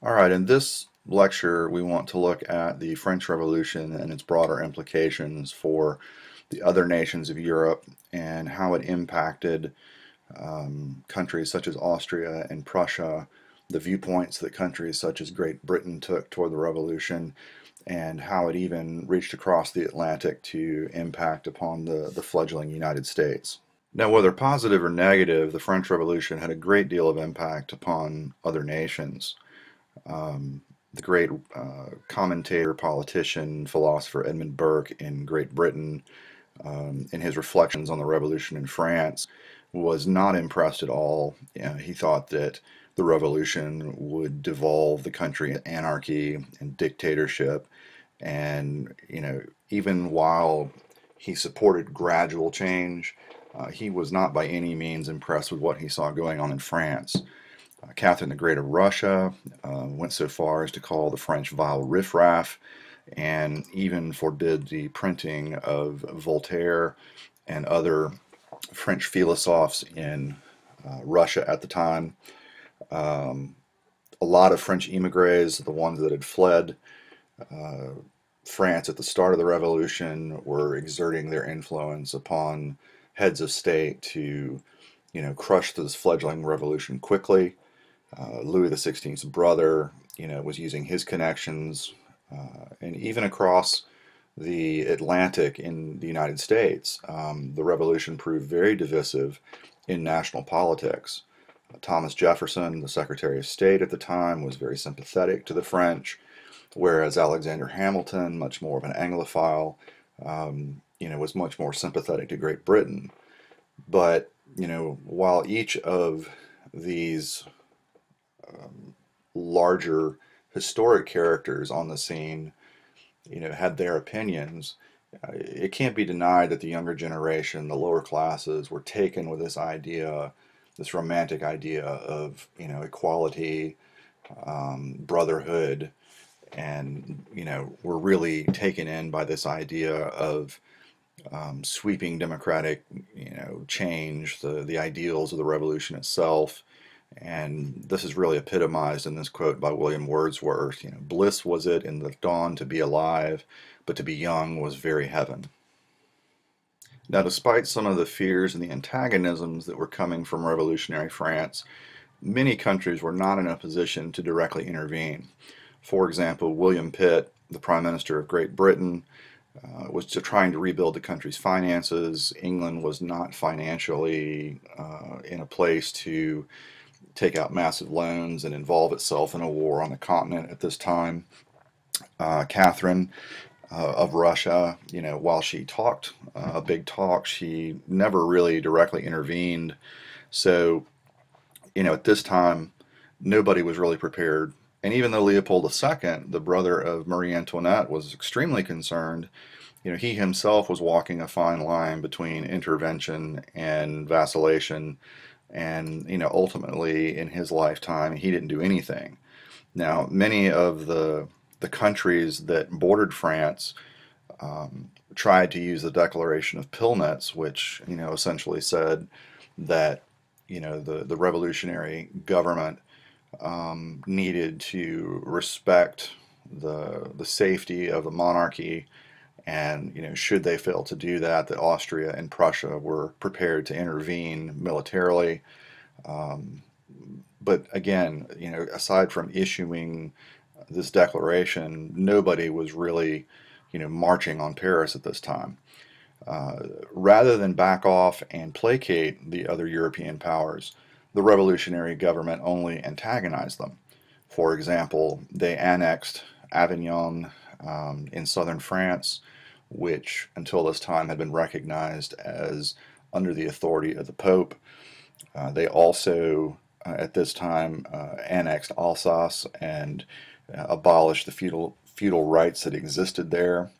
All right, in this lecture, we want to look at the French Revolution and its broader implications for the other nations of Europe and how it impacted countries such as Austria and Prussia, the viewpoints that countries such as Great Britain took toward the Revolution, and how it even reached across the Atlantic to impact upon the fledgling United States. Now, whether positive or negative, the French Revolution had a great deal of impact upon other nations. Um, the great commentator, politician, philosopher Edmund Burke in Great Britain, in his reflections on the revolution in France, was not impressed at all. He thought that the revolution would devolve the country in anarchy and dictatorship. And, even while he supported gradual change, he was not by any means impressed with what he saw going on in France. Catherine the Great of Russia went so far as to call the French vile riffraff and even forbid the printing of Voltaire and other French philosophes in Russia at the time. Um, a lot of French emigres, the ones that had fled uh, France at the start of the revolution, were exerting their influence upon heads of state to, crush this fledgling revolution quickly. Louis XVI's brother, was using his connections, and even across the Atlantic in the United States, the revolution proved very divisive in national politics. Thomas Jefferson, the Secretary of State at the time, was very sympathetic to the French, whereas Alexander Hamilton, much more of an Anglophile, was much more sympathetic to Great Britain. But, while each of these larger historic characters on the scene, had their opinions, it can't be denied that the younger generation, the lower classes, were taken with this idea, this romantic idea of, equality, brotherhood, and, were really taken in by this idea of sweeping democratic, change, the ideals of the revolution itself. And this is really epitomized in this quote by William Wordsworth. Bliss was it in the dawn to be alive, but to be young was very heaven. Now, despite some of the fears and the antagonisms that were coming from revolutionary France, many countries were not in a position to directly intervene. For example, William Pitt, the Prime Minister of Great Britain, was trying to rebuild the country's finances. England was not financially in a place to take out massive loans and involve itself in a war on the continent at this time. Catherine of Russia, while she talked a big talk, she never really directly intervened. So, at this time, nobody was really prepared. And even though Leopold II, the brother of Marie Antoinette, was extremely concerned, he himself was walking a fine line between intervention and vacillation. And, ultimately in his lifetime, he didn't do anything. Now, many of the countries that bordered France tried to use the Declaration of Pillnitz, which, essentially said that, the revolutionary government needed to respect the safety of the monarchy, and should they fail to do that, that Austria and Prussia were prepared to intervene militarily. Um, but again, aside from issuing this declaration, nobody was really, marching on Paris at this time. Rather than back off and placate the other European powers, the revolutionary government only antagonized them. For example, they annexed Avignon in southern France, which until this time had been recognized as under the authority of the Pope. They also, at this time, annexed Alsace and abolished the feudal rights that existed there.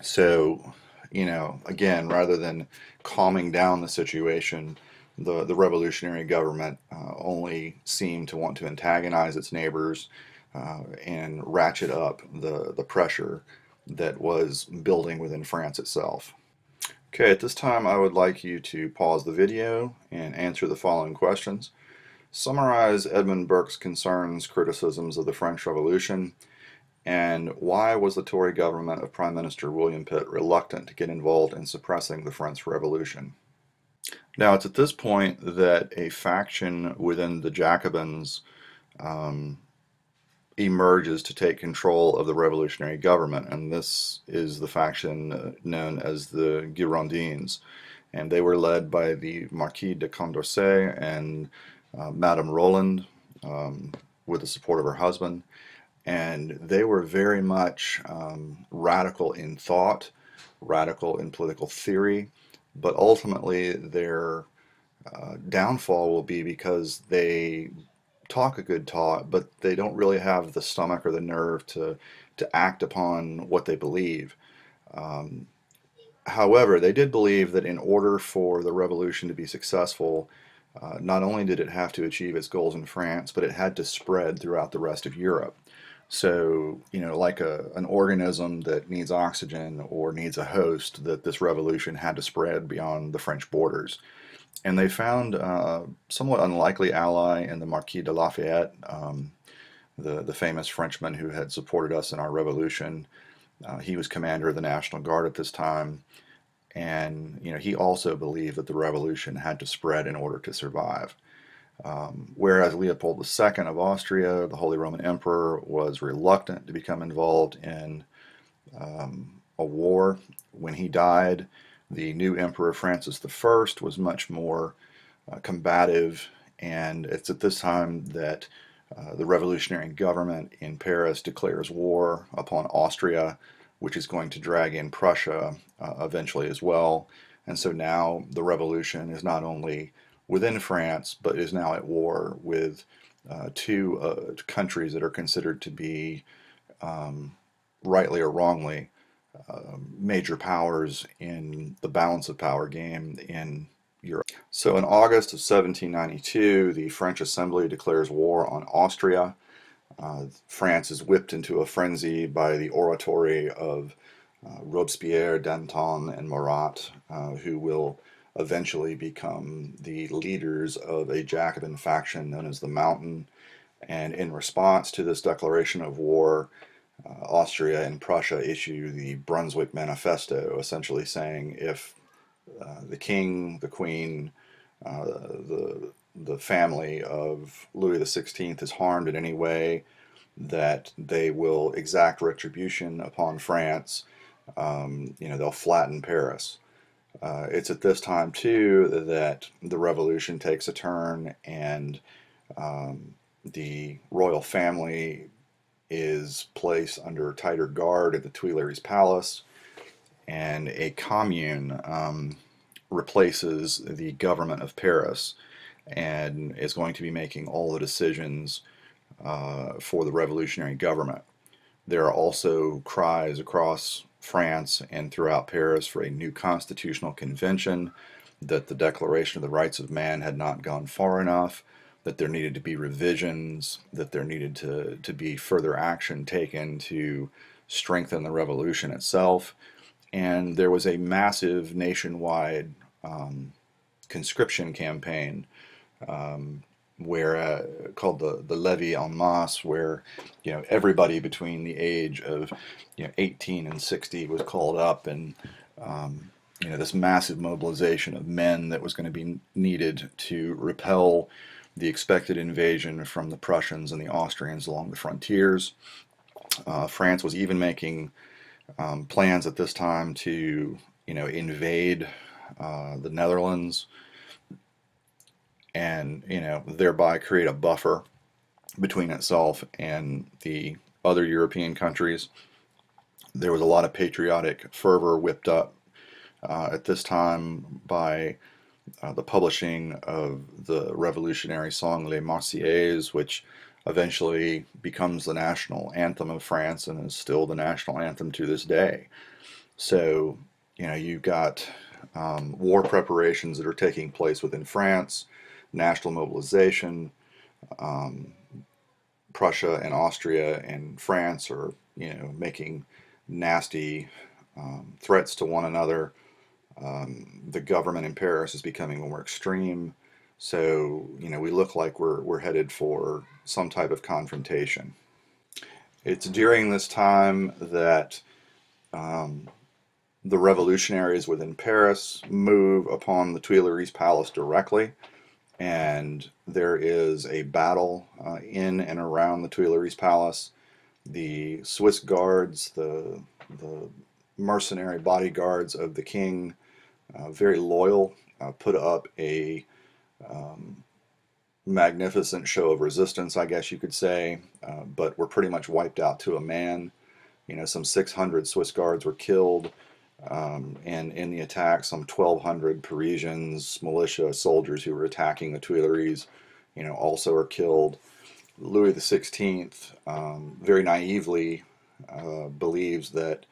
So, again, rather than calming down the situation, the revolutionary government only seemed to want to antagonize its neighbors and ratchet up the pressure that was building within France itself. Okay, at this time I would like you to pause the video and answer the following questions. Summarize Edmund Burke's concerns, criticisms of the French Revolution, and why was the Tory government of Prime Minister William Pitt reluctant to get involved in suppressing the French Revolution? Now, it's at this point that a faction within the Jacobins um, emerges to take control of the revolutionary government, and this is the faction known as the Girondins. And they were led by the Marquis de Condorcet and Madame Roland, with the support of her husband. And they were very much radical in thought, radical in political theory, but ultimately their downfall will be because they talk a good talk, but they don't really have the stomach or the nerve to act upon what they believe. Um, However, they did believe that in order for the revolution to be successful, not only did it have to achieve its goals in France, but it had to spread throughout the rest of Europe. So, like an organism that needs oxygen or needs a host, that this revolution had to spread beyond the French borders. And they found a somewhat unlikely ally in the Marquis de Lafayette, the famous Frenchman who had supported us in our revolution. He was commander of the National Guard at this time, and he also believed that the revolution had to spread in order to survive. Whereas Leopold II of Austria, the Holy Roman Emperor, was reluctant to become involved in a war. When he died, the new Emperor Francis I was much more combative, and it's at this time that the revolutionary government in Paris declares war upon Austria, which is going to drag in Prussia eventually as well. And so now the revolution is not only within France, but is now at war with two countries that are considered to be, rightly or wrongly, major powers in the balance of power game in Europe. So in August of 1792, the French Assembly declares war on Austria. France is whipped into a frenzy by the oratory of Robespierre, Danton, and Marat, who will eventually become the leaders of a Jacobin faction known as the Mountain. And in response to this declaration of war, Austria and Prussia issue the Brunswick Manifesto, essentially saying if the king, the queen, the family of Louis XVI is harmed in any way, that they will exact retribution upon France. They'll flatten Paris. It's at this time, too, that the revolution takes a turn, and the royal family is placed under tighter guard at the Tuileries Palace, and a commune replaces the government of Paris and is going to be making all the decisions for the revolutionary government. There are also cries across France and throughout Paris for a new constitutional convention, that the Declaration of the Rights of Man had not gone far enough, that there needed to be revisions, that there needed to be further action taken to strengthen the revolution itself. And there was a massive nationwide conscription campaign, where called the Levée en Masse, where everybody between the age of 18 and 60 was called up, and this massive mobilization of men that was going to be needed to repel the expected invasion from the Prussians and the Austrians along the frontiers. France was even making plans at this time to invade the Netherlands, and thereby create a buffer between itself and the other European countries. There was a lot of patriotic fervor whipped up at this time by the publishing of the revolutionary song Les Marseillaises, which eventually becomes the national anthem of France and is still the national anthem to this day. So, you've got war preparations that are taking place within France, national mobilization. Prussia and Austria and France are, making nasty threats to one another. The government in Paris is becoming more extreme. So, we look like we're headed for some type of confrontation. It's during this time that um, the revolutionaries within Paris move upon the Tuileries Palace directly, and there is a battle in and around the Tuileries Palace. The Swiss guards, the mercenary bodyguards of the king, very loyal, put up a um, magnificent show of resistance, I guess you could say, but were pretty much wiped out to a man. Some 600 Swiss guards were killed, and in the attack, some 1,200 Parisians, militia, soldiers who were attacking the Tuileries, also are killed. Louis XVI, very naively, believes that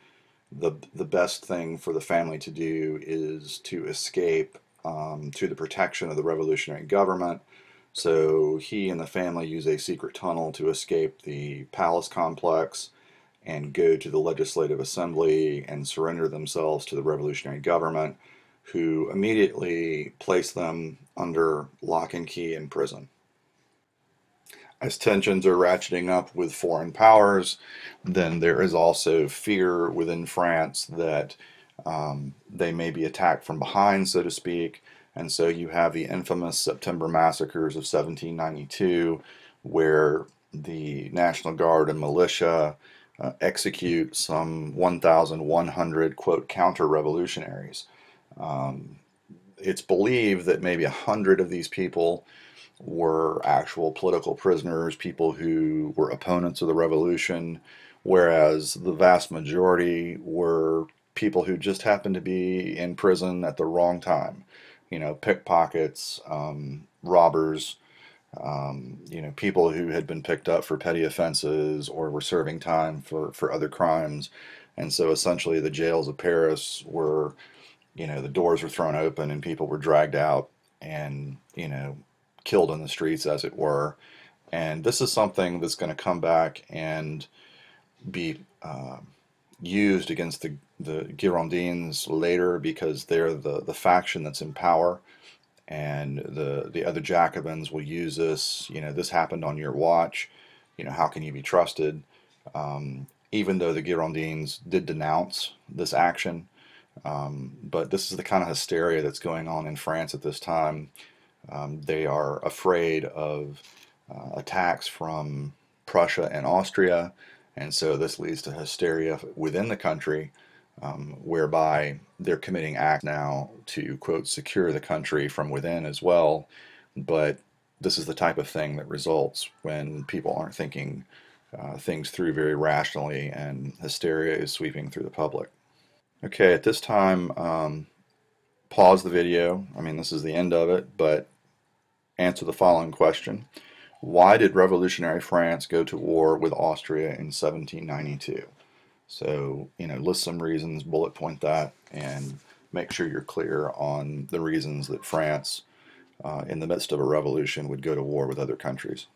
the best thing for the family to do is to escape to the protection of the revolutionary government. So he and the family use a secret tunnel to escape the palace complex and go to the Legislative Assembly and surrender themselves to the revolutionary government, who immediately place them under lock and key in prison. As tensions are ratcheting up with foreign powers, then there is also fear within France that they may be attacked from behind, so to speak. And so you have the infamous September massacres of 1792, where the National Guard and militia execute some 1,100, quote, counter revolutionaries. Um, it's believed that maybe 100 of these people were actual political prisoners, people who were opponents of the revolution, whereas the vast majority were people who just happened to be in prison at the wrong time. Pickpockets, robbers, people who had been picked up for petty offenses or were serving time for other crimes. And so essentially the jails of Paris were, the doors were thrown open and people were dragged out and, killed in the streets, as it were. And this is something that's going to come back and be used against the Girondins later, because they're the faction that's in power, and the other Jacobins will use this. This happened on your watch. How can you be trusted? Even though the Girondins did denounce this action, but this is the kind of hysteria that's going on in France at this time. They are afraid of attacks from Prussia and Austria, and so this leads to hysteria within the country, whereby they're committing acts now to, quote, secure the country from within as well. But this is the type of thing that results when people aren't thinking things through very rationally, and hysteria is sweeping through the public. Okay, at this time, pause the video. I mean, this is the end of it, but answer the following question. Why did revolutionary France go to war with Austria in 1792? So, list some reasons, bullet point that, and make sure you're clear on the reasons that France, in the midst of a revolution, would go to war with other countries.